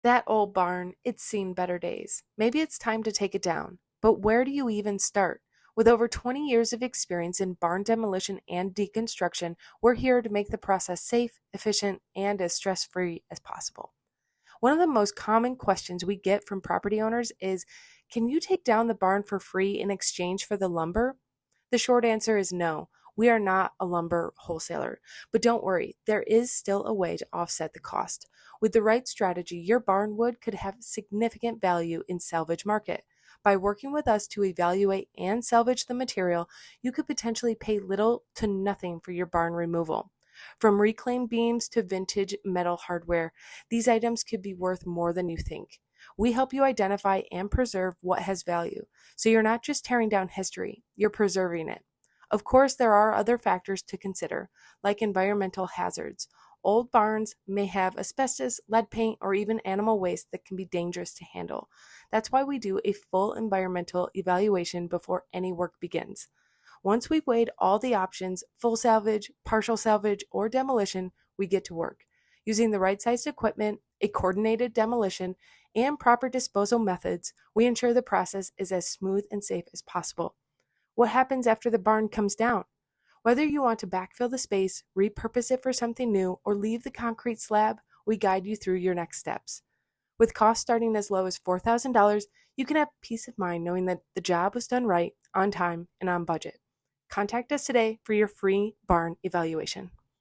That old barn, it's seen better days. Maybe it's time to take it down. But where do you even start? With over 20 years of experience in barn demolition and deconstruction, we're here to make the process safe, efficient, and as stress free as possible. One of the most common questions we get from property owners is, can you take down the barn for free in exchange for the lumber? The short answer is no. We are not a lumber wholesaler. But don't worry, there is still a way to offset the cost. With the right strategy, your barn wood could have significant value in salvage market. By working with us to evaluate and salvage the material, you could potentially pay little to nothing for your barn removal. From reclaimed beams to vintage metal hardware, these items could be worth more than you think. We help you identify and preserve what has value, so you're not just tearing down history, you're preserving it. Of course, there are other factors to consider, like environmental hazards. Old barns may have asbestos, lead paint, or even animal waste that can be dangerous to handle. That's why we do a full environmental evaluation before any work begins. Once we've weighed all the options, full salvage, partial salvage, or demolition, we get to work. Using the right sized equipment, a coordinated demolition, and proper disposal methods, we ensure the process is as smooth and safe as possible. What happens after the barn comes down? Whether you want to backfill the space, repurpose it for something new, or leave the concrete slab, we guide you through your next steps. With costs starting as low as $4,000, you can have peace of mind knowing that the job was done right, on time, and on budget. Contact us today for your free barn evaluation.